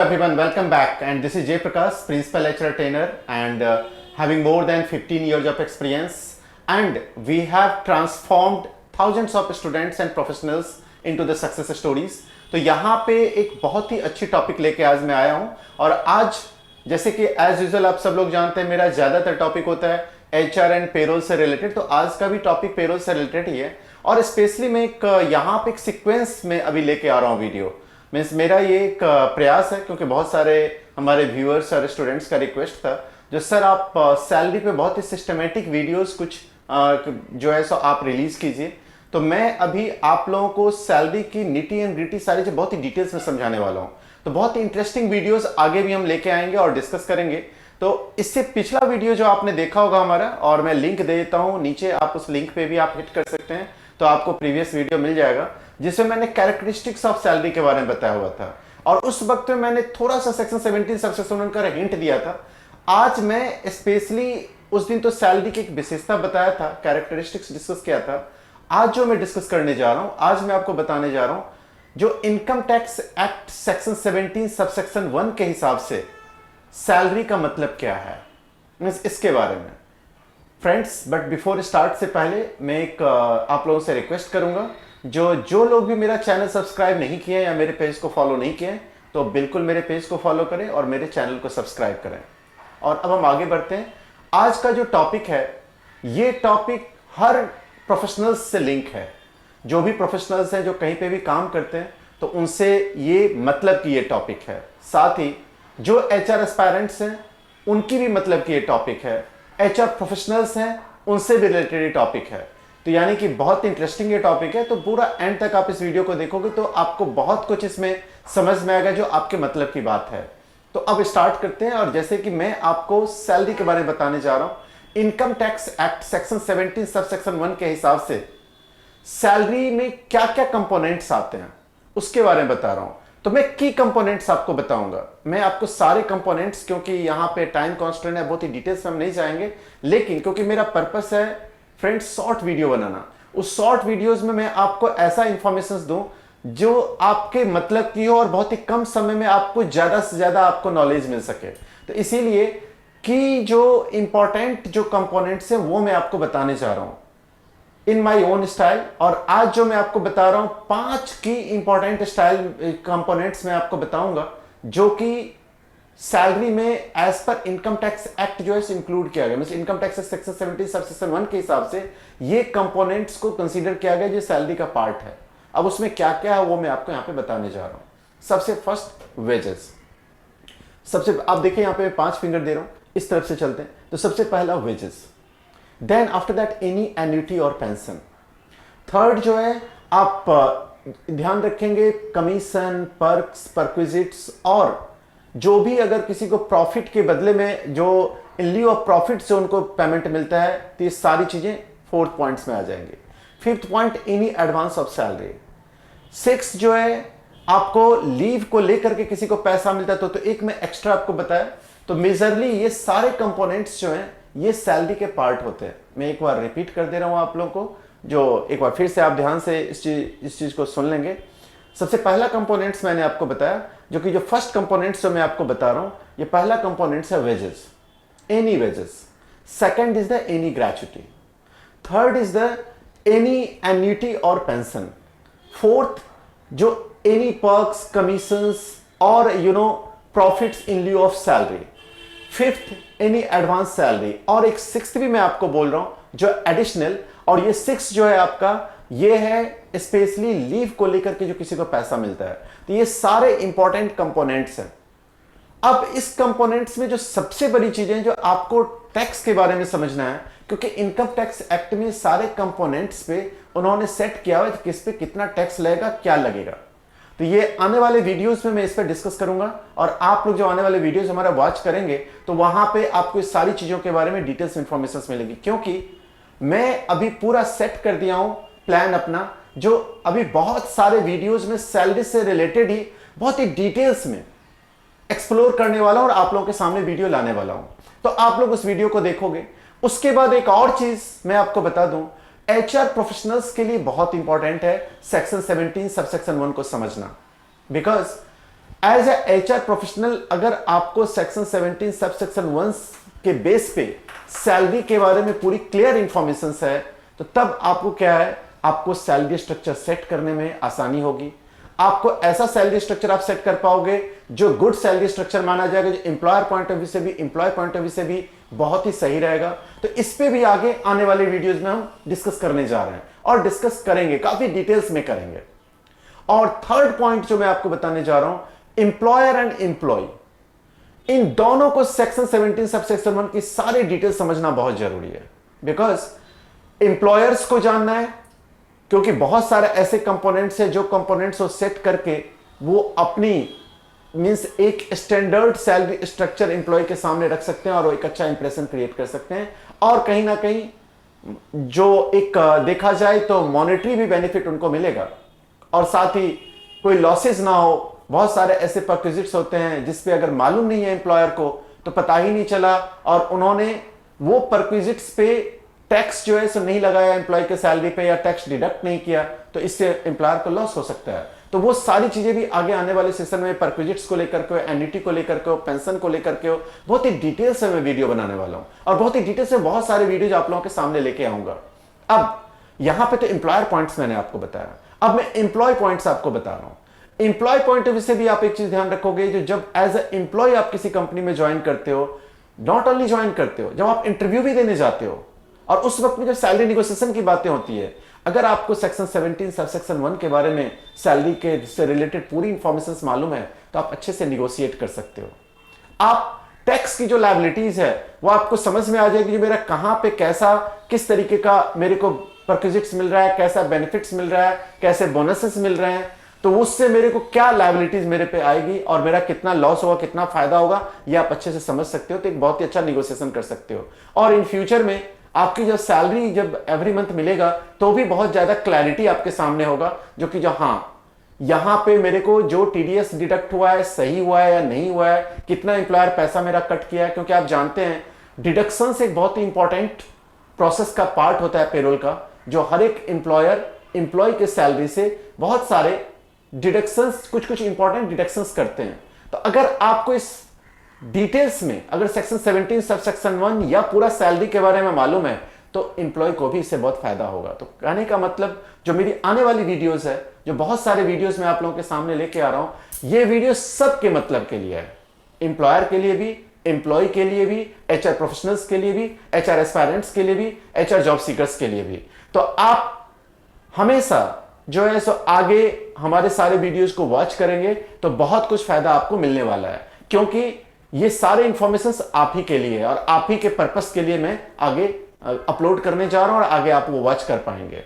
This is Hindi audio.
Everyone, welcome back. And this is Jay Prakash, Principal HR Trainer, and having more than 15 years of experience. And we have transformed thousands of students and professionals into the success stories. तो यहाँ पे एक बहुत ही अच्छी टॉपिक लेके आज मैं आया हूँ। और आज जैसे कि एज यूजुअल आप सब लोग जानते हैं, मेरा ज़्यादातर टॉपिक होता है HR एंड पेरोल से रिलेटेड। तो आज का भी टॉपिक पेरोल से रिलेटेड ही है। और स्पेशली मैं एक यहाँ पे एक सीक्वेंस में अभी लेके आ रहा हूँ वीडियो। मीन्स मेरा ये एक प्रयास है, क्योंकि बहुत सारे हमारे व्यूअर्स और स्टूडेंट्स का रिक्वेस्ट था जो सर आप सैलरी पे बहुत ही सिस्टमेटिक वीडियोस कुछ जो है सो आप रिलीज कीजिए। तो मैं अभी आप लोगों को सैलरी की निटी एंड ग्रिटी सारी चीज़ बहुत ही डिटेल्स में समझाने वाला हूँ। तो बहुत ही इंटरेस्टिंग वीडियोस आगे भी हम लेके आएंगे और डिस्कस करेंगे। तो इससे पिछला वीडियो जो आपने देखा होगा हमारा, और मैं लिंक दे देता हूँ नीचे, आप उस लिंक पे भी आप हिट कर सकते हैं तो आपको प्रीवियस वीडियो मिल जाएगा, जिसमें मैंने कैरेक्टरिस्टिक्स ऑफ सैलरी के बारे में बताया हुआ था। और उस वक्त में मैंने थोड़ा सा सेक्शन 17 सबसेक्शन 1 का हिंट दिया था। आज मैं स्पेशली उस दिन तो सैलरी की एक विशेषता बताया था, कैरेक्टरिस्टिक्स डिस्कस किया था। आज जो मैं डिस्कस करने जा रहा हूं, आज मैं आपको बताने जा रहा हूं जो income tax act section 17 subsection 1 के हिसाब से सैलरी का मतलब क्या है, मीन्स इसके बारे में फ्रेंड्स। बट बिफोर स्टार्ट से पहले मैं एक आप लोगों से रिक्वेस्ट करूंगा, जो लोग भी मेरा चैनल सब्सक्राइब नहीं किए या मेरे पेज को फॉलो नहीं किए, तो बिल्कुल मेरे पेज को फॉलो करें और मेरे चैनल को सब्सक्राइब करें। और अब हम आगे बढ़ते हैं। आज का जो टॉपिक है, ये टॉपिक हर प्रोफेशनल्स से लिंक है। जो भी प्रोफेशनल्स हैं जो कहीं पे भी काम करते हैं, तो उनसे ये मतलब कि ये टॉपिक है। साथ ही जो HR एस्पायरेंट्स हैं उनकी भी मतलब कि ये टॉपिक है। HR प्रोफेशनल्स हैं उनसे भी रिलेटेड ये टॉपिक है। तो यानी कि बहुत इंटरेस्टिंग ये टॉपिक है। तो पूरा एंड तक आप इस वीडियो को देखोगे तो आपको बहुत कुछ इसमें समझ में आएगा जो आपके मतलब की बात है। तो अब स्टार्ट करते हैं। और जैसे कि मैं आपको सैलरी के बारे में बताने जा रहा हूं, income tax act section 17 subsection 1 के हिसाब से सैलरी में क्या क्या कंपोनेंट्स आते हैं उसके बारे में बता रहा हूं। तो मैं की कंपोनेंट्स आपको बताऊंगा। मैं आपको सारे कंपोनेंट्स, क्योंकि यहां पे टाइम कांस्टेंट है, बहुत ही डिटेल्स में हम नहीं जाएंगे, लेकिन क्योंकि मेरा पर्पस है फ्रेंड्स शॉर्ट वीडियो बनाना, उस शॉर्ट वीडियोस में मैं आपको ऐसा इंफॉर्मेशन दूं जो आपके मतलब की हो और बहुत ही कम समय में आपको ज्यादा से ज्यादा आपको नॉलेज मिल सके। तो इसीलिए कि जो इंपॉर्टेंट जो कंपोनेंट्स हैं वो मैं आपको बताने जा रहा हूं इन माय ओन स्टाइल। और आज जो मैं आपको बता रहा हूं 5 की इंपॉर्टेंट स्टाइल कंपोनेंट्स मैं आपको बताऊंगा जो कि सैलरी में as per income tax act जो है इंक्लूड किया गया। मतलब इनकम टैक्स सेक्शन 17 सबसेक्शन 1 के हिसाब से ये कंपोनेंट्स को कंसीडर किया गया जो सैलरी का पार्ट है। अब उसमें क्या क्या है वो मैं आपको यहां पे बताने जा रहा हूं। सबसे फर्स्ट वेजेस। सबसे आप देखिए यहां पे 5 फिंगर दे रहा हूं, इस तरफ से चलते हैं। तो सबसे पहला wages, then after that any annuity और पेंशन। थर्ड जो है आप ध्यान रखेंगे कमीशन, पर्क्स, परक्विजिट्स, और जो भी अगर किसी को प्रॉफिट के बदले में जो इन ल्यू ऑफ प्रॉफिट से उनको पेमेंट मिलता है, तो ये सारी चीजें 4th पॉइंट्स में आ जाएंगे। 5th point any advance of salary. 6 जो है आपको लीव को लेकर के किसी को पैसा मिलता है, तो एक मैं एक्स्ट्रा आपको बताया। तो मेजरली ये सारे कंपोनेंट्स जो हैं ये सैलरी के पार्ट होते हैं। मैं एक बार रिपीट कर दे रहा हूं आप लोगों को, जो एक बार फिर से आप ध्यान से इस चीज को सुन लेंगे। सबसे पहला कंपोनेंट्स मैंने आपको बताया, जो कि जो फर्स्ट कंपोनेंट्स जो मैं आपको बता रहा हूं, ये पहला कंपोनेंट्स है wages, any wages. Second is the any gratuity. Third is the any annuity और पेंशन। फोर्थ जो एनी पर्क्स, कमीशंस और profits in lieu of salary. Fifth any advance salary. और एक सिक्स्थ भी मैं आपको बोल रहा हूं जो एडिशनल, और ये 6 जो है आपका, ये है स्पेशली लीव को लेकर के जो किसी को पैसा मिलता है। तो ये सारे इंपॉर्टेंट कंपोनेंट्स हैं। अब इस कंपोनेंट्स में जो सबसे बड़ी चीजें जो आपको टैक्स के बारे में समझना है, क्योंकि इनकम टैक्स एक्ट में सारे कंपोनेंट्स पे उन्होंने सेट किया हुआ है किस पे कितना टैक्स लगेगा, क्या लगेगा। तो ये आने वाले वीडियोस में मैं इस पर डिस्कस करूंगा। और आप लोग जो आने वाले वीडियोस हमारा वॉच करेंगे तो वहां पे आपको इस सारी चीजों के बारे में डिटेल्स इंफॉर्मेशन मिलेगी, क्योंकि मैं अभी पूरा सेट कर दिया हूं प्लान अपना, जो अभी बहुत सारे वीडियोस में सैलरी से रिलेटेड ही बहुत ही डिटेल्स में एक्सप्लोर करने वाला हूं और आप लोगों के सामने वीडियो लाने वाला हूं। तो आप लोग उस वीडियो को देखोगे। उसके बाद एक और चीज मैं आपको बता दूं, HR प्रोफेशनल्स के लिए बहुत इंपॉर्टेंट है सेक्शन 17 सबसेक्शन 1 को समझना। Because as a HR professional अगर आपको सेक्शन 17 सब सेक्शन 1 के बेस पे सैलरी के बारे में पूरी क्लियर इंफॉर्मेशन है, तो तब आपको क्या है, आपको सैलरी स्ट्रक्चर सेट करने में आसानी होगी। आपको ऐसा सैलरी स्ट्रक्चर आप सेट कर पाओगे जो गुड सैलरी स्ट्रक्चर माना जाएगा, जो एम्प्लॉयर पॉइंट ऑफ व्यू से भी, एम्प्लॉय पॉइंट ऑफ व्यू से भी बहुत ही सही रहेगा। तो इस पे भी आगे आने वाले वीडियोस में हम डिस्कस करने जा रहे हैं और डिस्कस करेंगे, काफी डिटेल्स में करेंगे। और थर्ड पॉइंट जो मैं आपको बताने जा रहा हूं, एम्प्लॉयर एंड एम्प्लॉय, इन दोनों को सेक्शन 17 सब सेक्शन 1 की सारी डिटेल समझना बहुत जरूरी है। बिकॉज एम्प्लॉयर्स को जानना है, क्योंकि बहुत सारे ऐसे कंपोनेंट्स हैं जो कंपोनेंट्स वो सेट करके वो अपनी मींस एक स्टैंडर्ड सैलरी स्ट्रक्चर एम्प्लॉय के सामने रख सकते हैं और वो एक अच्छा इंप्रेशन क्रिएट कर सकते हैं। और कहीं ना कहीं जो एक देखा जाए तो मॉनेटरी भी बेनिफिट उनको मिलेगा और साथ ही कोई लॉसेस ना हो। बहुत सारे ऐसे परक्विजिट्स होते हैं जिसपे अगर मालूम नहीं है एम्प्लॉयर को तो पता ही नहीं चला और उन्होंने वो परक्विजिट्स पे टैक्स जो है सो नहीं लगाया एम्प्लॉय के सैलरी पे या टैक्स डिडक्ट नहीं किया, तो इससे एम्प्लॉयर को लॉस हो सकता है। तो वो सारी चीजें भी आगे आने वाले सेशन में परक्विजिट्स को लेकर के, एन्युटी को लेकर के, पेंशन को लेकर के बहुत ही डिटेल से मैं वीडियो बनाने वाला हूं और बहुत ही डिटेल से बहुत सारे वीडियोज आप लोगों के सामने लेके आऊंगा। अब यहां पे तो एम्प्लॉयर पॉइंट्स मैंने आपको बताया, अब मैं एम्प्लॉय पॉइंट्स आपको बता रहा हूं। एम्प्लॉय पॉइंट ऑफ व्यू से भी आप एक चीज ध्यान रखोगे, जो जब एज ए एम्प्लॉय आप किसी कंपनी में ज्वाइन करते हो, नॉट ओनली ज्वाइन करते हो, जब आप इंटरव्यू भी देने जाते हो और उस वक्त में जब सैलरी निगोशिएशन की बातें होती है, अगर आपको सेक्शन 17 सब सेक्शन 1 के बारे में सैलरी के से रिलेटेड पूरी इंफॉर्मेशन मालूम है तो आप अच्छे से निगोशिएट कर सकते हो। आप टैक्स की जो लायबिलिटीज है वो आपको समझ में आ जाएगी, जो मेरा कहां पे कैसा किस तरीके का मेरे को परक्विजिट्स मिल रहा है, कैसा बेनिफिट्स मिल रहा है, कैसे बोनसेस मिल रहे हैं, तो उससे मेरे को क्या लायबिलिटीज मेरे पे आएगी और मेरा कितना लॉस होगा, कितना फायदा होगा, ये आप अच्छे से समझ सकते हो। तो एक बहुत ही अच्छा निगोशिएशन कर सकते हो और इन फ्यूचर में आपकी जब सैलरी जब एवरी मंथ मिलेगा तो भी बहुत ज्यादा क्लैरिटी आपके सामने होगा, जो कि जो हाँ यहां पे मेरे को जो टीडीएस डिडक्ट हुआ है सही हुआ है या नहीं हुआ है, कितना एम्प्लॉयर पैसा मेरा कट किया है। क्योंकि आप जानते हैं डिडक्शन एक बहुत ही इंपॉर्टेंट प्रोसेस का पार्ट होता है पेरोल का, जो हर एक एम्प्लॉयर एम्प्लॉय के सैलरी से बहुत सारे डिडक्शंस, कुछ कुछ इंपॉर्टेंट डिडक्शंस करते हैं। तो अगर आपको इस डिटेल्स में अगर सेक्शन 17 सब सेक्शन 1 या पूरा सैलरी के बारे में मालूम है तो एम्प्लॉय को भी इससे बहुत फायदा होगा। तो कहने का मतलब जो मेरी आने वाली वीडियोस है, जो बहुत सारे वीडियोस मैं आप लोगों के सामने लेके आ रहा हूं, ये वीडियो सबके मतलब के लिए है, एम्प्लॉयर के लिए भी, एम्प्लॉय के लिए भी, एचआर प्रोफेशनल्स के लिए भी, एचआर एस्पायरेंट्स के लिए भी, एचआर जॉब सीकर्स के लिए भी। तो आप हमेशा जो है सो आगे हमारे सारे वीडियोस को वॉच करेंगे तो बहुत कुछ फायदा आपको मिलने वाला है, क्योंकि ये सारे इंफॉर्मेशन आप ही के लिए है और आप ही के पर्पस के लिए मैं आगे अपलोड करने जा रहा हूं और आगे आप वो वॉच कर पाएंगे।